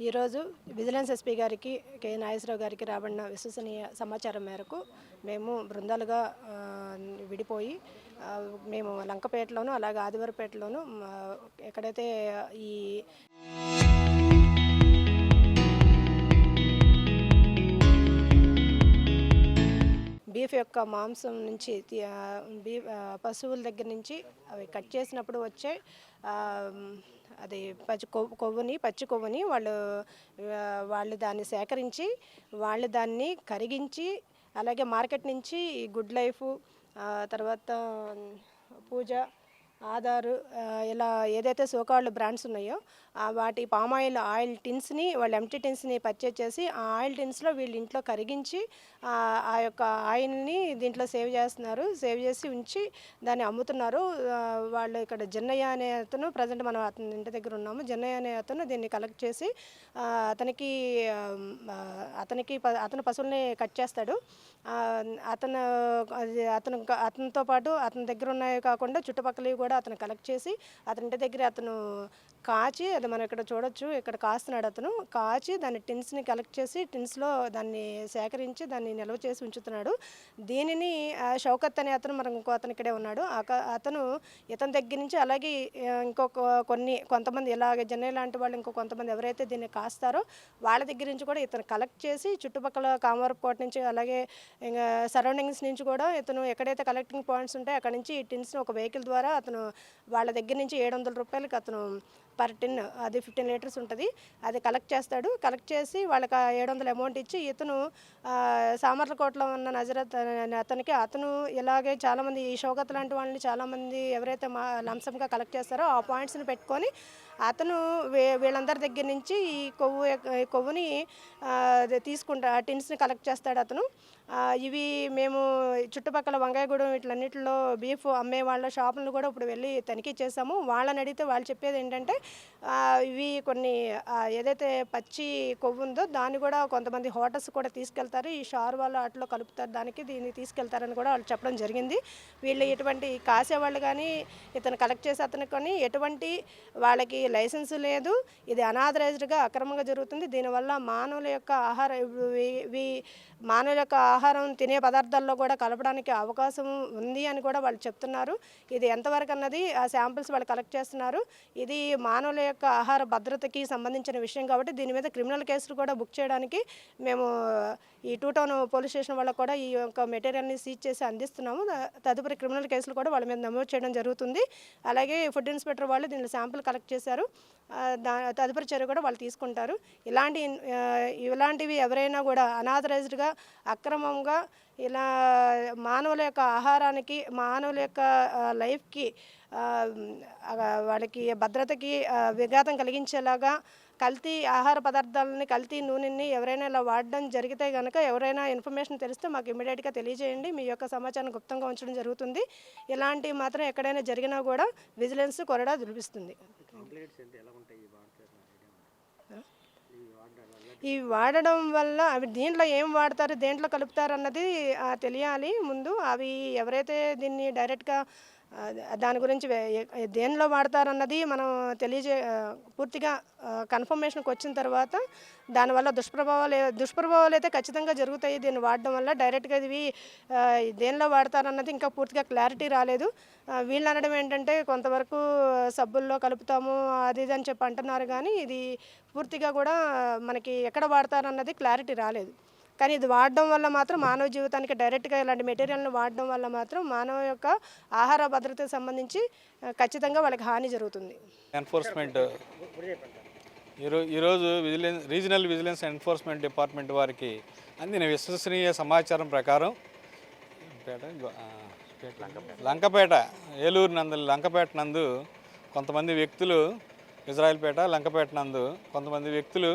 ఈరోజు vigilance SP గారికి నాగేశ్వరరావు గారికి రాబడిన విశ్వసనీయ సమాచారం మేరకు మేము బృందాలుగా విడిపోయి మేము లంకపేటలోను అలాగే ఆదివారపేటలోను ఎక్కడైతే ఈ బీఫ్ యొక్క మాంసం నుంచి పశువుల దగ్గర నుంచి అవి కట్ చేసినప్పుడు వచ్చే అది పచ్చి కొవ్వుని వాళ్ళు దాన్ని సేకరించి వాళ్ళు దాన్ని కరిగించి అలాగే మార్కెట్ నుంచి గుడ్ లైఫ్ తర్వాత పూజ ఆధారు ఇలా ఏదైతే సోకాళ్ళు బ్రాండ్స్ ఉన్నాయో వాటి ఆయిల్ టిన్స్ని వాళ్ళు ఎంటీ టిన్స్ని పర్చేజ్ చేసి ఆ ఆయిల్ టిన్స్లో వీళ్ళు ఇంట్లో కరిగించి ఆ యొక్క ఆయిల్ని దీంట్లో సేవ్ చేసి ఉంచి దాన్ని అమ్ముతున్నారు. వాళ్ళు ఇక్కడ జన్నయ్య అనే అతను ప్రజెంట్ మనం అతని ఇంటి దగ్గర ఉన్నాము. జన్నయ్య అనే అతను దీన్ని కలెక్ట్ చేసి అతను పశువుల్ని కట్ చేస్తాడు. అతనితో పాటు అతని దగ్గర ఉన్నాయి కాకుండా చుట్టుపక్కల కూడా అతను కలెక్ట్ చేసి అతని ఇంటి దగ్గర అతను కాచి, అది మనం ఇక్కడ చూడొచ్చు, ఇక్కడ కాస్తున్నాడు. అతను కాచి దాన్ని టిన్స్ని కలెక్ట్ చేసి టిన్స్లో దాన్ని సేకరించి దాన్ని నిల్వ చేసి ఉంచుతున్నాడు. దీనిని షౌకత్ అనే అతను ఇంకో అతను ఇక్కడే ఉన్నాడు. ఇతని దగ్గర నుంచి అలాగే కొంతమంది ఇలాగే జన్నయ్య లాంటి వాళ్ళు కొంతమంది ఎవరైతే దీన్ని కాస్తారో వాళ్ళ దగ్గర నుంచి కూడా ఇతను కలెక్ట్ చేసి చుట్టుపక్కల కామవరపుకోట నుంచి అలాగే ఇంకా సరౌండింగ్స్ నుంచి కూడా ఇతను ఎక్కడైతే కలెక్టింగ్ పాయింట్స్ ఉంటాయో అక్కడ నుంచి ఈ టిన్స్ని ఒక వెహికల్ ద్వారా అతను వాళ్ళ దగ్గర నుంచి 700 రూపాయలకి అతను పర్ టిన్, అది 15 లీటర్స్ ఉంటుంది, అది కలెక్ట్ చేస్తాడు. కలెక్ట్ చేసి వాళ్ళకి 700 అమౌంట్ ఇచ్చి ఇతను సామర్లకోటలో ఉన్న నజరత్ అతను ఇలాగే చాలామంది ఈ షౌకత్ లాంటి వాళ్ళని చాలామంది ఎవరైతే లంసంగా కలెక్ట్ చేస్తారో ఆ పాయింట్స్ని పెట్టుకొని అతను వీళ్ళందరి దగ్గర నుంచి ఈ కొవ్వుని తీసుకుంటా ఆ టిన్స్ని కలెక్ట్ చేస్తాడు అతను. ఇవి మేము చుట్టుపక్కల వంగాయగూడెం వీటిలన్నింటిలో బీఫ్ అమ్మే వాళ్ళ షాపులను కూడా ఇప్పుడు వెళ్ళి తనిఖీ చేసాము. వాళ్ళని అడిగితే వాళ్ళు చెప్పేది ఏంటంటే ఇవి కొన్ని ఏదైతే పచ్చి కొవ్వు ఉందో దాన్ని కూడా కొంతమంది హోటల్స్ కూడా తీసుకెళ్తారు, ఈ షార్ వాళ్ళు అట్లా కలుపుతారు, దీన్ని తీసుకెళ్తారని కూడా వాళ్ళు చెప్పడం జరిగింది. వీళ్ళు ఎటువంటి కాసేవాళ్ళు కానీ ఇతను కలెక్ట్ చేసే అతనికి కానీ ఎటువంటి వాళ్ళకి లైసెన్స్ లేదు. ఇది అనాథరైజ్డ్గా అక్రమంగా జరుగుతుంది. దీనివల్ల మానవుల యొక్క ఆహారం తినే పదార్థాల్లో కూడా కలపడానికి అవకాశం ఉంది అని కూడా వాళ్ళు చెప్తున్నారు. ఇది ఎంతవరకు అన్నది ఆ శాంపిల్స్ వాళ్ళు కలెక్ట్ చేస్తున్నారు. ఇది మానవుల యొక్క ఆహార భద్రతకి సంబంధించిన విషయం కాబట్టి దీని మీద క్రిమినల్ కేసులు కూడా బుక్ చేయడానికి మేము ఈ 2 టౌన్ పోలీస్ స్టేషన్ వాళ్ళకు కూడా ఈ యొక్క మెటీరియల్ని సీజ్ చేసి అందిస్తున్నాము. తదుపరి క్రిమినల్ కేసులు కూడా వాళ్ళ మీద నమోదు చేయడం జరుగుతుంది. అలాగే ఫుడ్ ఇన్స్పెక్టర్ వాళ్ళు దీనిలో శాంపుల్ కలెక్ట్ చేశారు. తదుపరి చర్య కూడా వాళ్ళు తీసుకుంటారు. ఇలాంటివి ఎవరైనా కూడా అనాథరైజ్డ్గా అక్రమంగా ఇలా మానవుల యొక్క ఆహారానికి మానవుల యొక్క లైఫ్కి వాళ్ళకి భద్రతకి విఘాతం కలిగించేలాగా కల్తీ ఆహార పదార్థాలని కల్తీ నూనెని ఎవరైనా ఇలా వాడడం జరిగితే కనుక ఎవరైనా ఇన్ఫర్మేషన్ తెలిస్తే మాకు ఇమ్మీడియట్గా తెలియజేయండి. మీ యొక్క సమాచారం గుప్తంగా ఉంచడం జరుగుతుంది. ఇలాంటివి మాత్రం ఎక్కడైనా జరిగినా కూడా విజిలెన్స్ కొరడా దులిపిస్తుంది. ఈ వాడడం వల్ల అవి దీంట్లో ఏం వాడతారు, దేంట్లో కలుపుతారు అన్నది తెలియాలి ముందు. అవి ఎవరైతే దీన్ని డైరెక్ట్గా దాని గురించి దేనిలో వాడతారన్నది మనం పూర్తిగా కన్ఫర్మేషన్కి వచ్చిన తర్వాత దానివల్ల దుష్ప్రభావాలు అయితే ఖచ్చితంగా జరుగుతాయి. దీన్ని వాడడం వల్ల డైరెక్ట్గా ఇవి దేనిలో వాడతారన్నది ఇంకా పూర్తిగా క్లారిటీ రాలేదు. వీళ్ళు అనడం ఏంటంటే కొంతవరకు సబ్బుల్లో కలుపుతాము అది ఇది అని చెప్పి అంటున్నారు, కానీ ఇది పూర్తిగా కూడా మనకి ఎక్కడ వాడతారన్నది క్లారిటీ రాలేదు. కానీ ఇది వాడడం వల్ల మాత్రం మానవ జీవితానికి డైరెక్ట్గా ఇలాంటి మెటీరియల్ని వాడడం వల్ల మాత్రం మానవ యొక్క ఆహార భద్రతకు సంబంధించి ఖచ్చితంగా వాళ్ళకి హాని జరుగుతుంది. ఎన్ఫోర్స్మెంట్ ఈరోజు రీజనల్ విజిలెన్స్ ఎన్ఫోర్స్మెంట్ డిపార్ట్మెంట్ వారికి అందిన విశ్వసనీయ సమాచారం ప్రకారం లంకపేట ఏలూరు లంకపేట నందు కొంతమంది వ్యక్తులు ఇజ్రాయిల్పేట లంకపేట నందు కొంతమంది వ్యక్తులు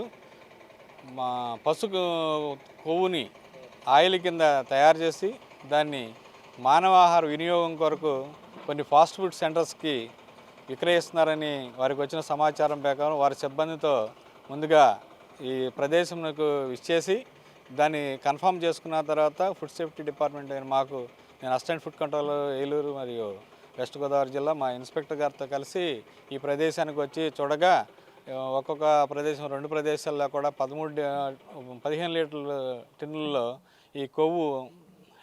పశు కొవ్వుని ఆయిల్ కింద తయారు చేసి దాన్ని మానవాహార వినియోగం కొరకు కొన్ని ఫాస్ట్ ఫుడ్ సెంటర్స్కి విక్రయిస్తున్నారని వారికి వచ్చిన సమాచారం ప్రకారం వారి సిబ్బందితో ముందుగా ఈ ప్రదేశంకు ఇచ్చేసి దాన్ని కన్ఫర్మ్ చేసుకున్న తర్వాత ఫుడ్ సేఫ్టీ డిపార్ట్మెంట్ నేను అసిస్టెంట్ ఫుడ్ కంట్రోల్ ఏలూరు మరియు వెస్ట్ గోదావరి జిల్లా మా ఇన్స్పెక్టర్ గారితో కలిసి ఈ ప్రదేశానికి వచ్చి చూడగా ఒక్కొక్క ప్రదేశం 2 ప్రదేశాల్లో కూడా 15 లీటర్ల టిన్నుల్లో ఈ కొవ్వు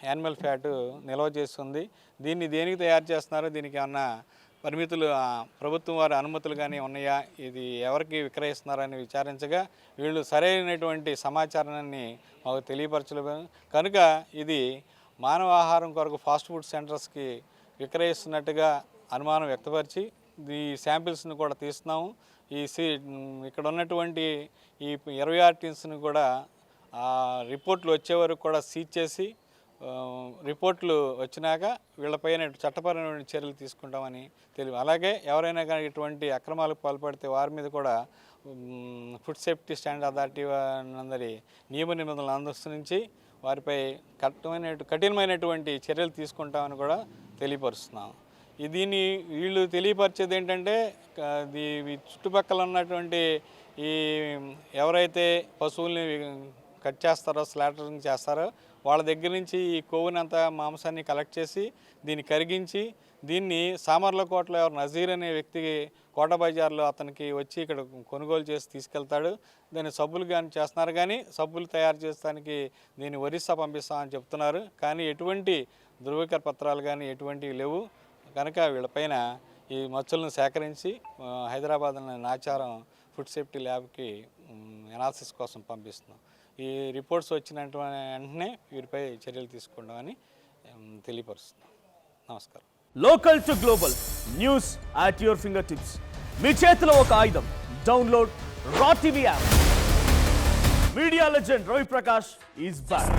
యానిమల్ ఫ్యాట్ నిల్వ చేస్తుంది. దీన్ని దేనికి తయారు చేస్తున్నారో దీనికి ఏమన్నా పరిమితులు ప్రభుత్వం వారి అనుమతులు కానీ ఉన్నాయా, ఇది ఎవరికి విక్రయిస్తున్నారని విచారించగా వీళ్ళు సరైనటువంటి సమాచారాన్ని మాకు తెలియపరచలేదు. కనుక ఇది మానవ ఆహారం కొరకు ఫాస్ట్ ఫుడ్ సెంటర్స్కి విక్రయిస్తున్నట్టుగా అనుమానం వ్యక్తపరిచి ఈ శాంపిల్స్ని కూడా తీస్తున్నాము. ఇక్కడ ఉన్నటువంటి ఈ 26 టిన్స్ని కూడా రిపోర్ట్లు వచ్చే వరకు కూడా సీజ్ చేసి రిపోర్ట్లు వచ్చినాక వీళ్ళపైన చట్టపరమైన చర్యలు తీసుకుంటామని తెలియదు. అలాగే ఎవరైనా కానీ ఇటువంటి అక్రమాలకు పాల్పడితే వారి మీద కూడా ఫుడ్ సేఫ్టీ స్టాండర్డ్ అథారిటీ అందరి నియమ నిబంధనలు అనుసరించి వారిపై కఠినమైనటువంటి చర్యలు తీసుకుంటామని కూడా తెలియపరుస్తున్నాం. దీన్ని వీళ్ళు తెలియపరిచేది ఏంటంటే ఈ చుట్టుపక్కల ఉన్నటువంటి ఈ ఎవరైతే పశువుల్ని కట్ చేస్తారో, స్లాటరింగ్ చేస్తారో వాళ్ళ దగ్గర నుంచి ఈ కొవ్వునంతా మాంసాన్ని కలెక్ట్ చేసి దీన్ని కరిగించి దీన్ని సామర్లకోటలో నజీర్ అనే వ్యక్తికి కోట బజార్లో అతనికి వచ్చి ఇక్కడ కొనుగోలు చేసి తీసుకెళ్తాడు. దాన్ని సబ్బులు కానీ చేస్తున్నారు, కానీ సబ్బులు తయారు చేస్తానికి దీన్ని ఒరిస్సా పంపిస్తామని చెప్తున్నారు. కానీ ఎటువంటి ధృవీకర పత్రాలు కానీ ఎటువంటివి లేవు. కనుక వీళ్ళపైన ఈ మచ్చలను సేకరించి హైదరాబాద్లోని నాచారం ఫుడ్ సేఫ్టీ ల్యాబ్కి ఎనాలిసిస్ కోసం పంపిస్తున్నాం. ఈ రిపోర్ట్స్ వచ్చిన వెంటనే వీరిపై చర్యలు తీసుకుంటామని తెలియపరుస్తున్నాం. నమస్కారం. Local to global news at your fingertips. మీ చేతిలో ఒక ఆయుధం. Download raw TV app. Media legend Ravi Prakash is back.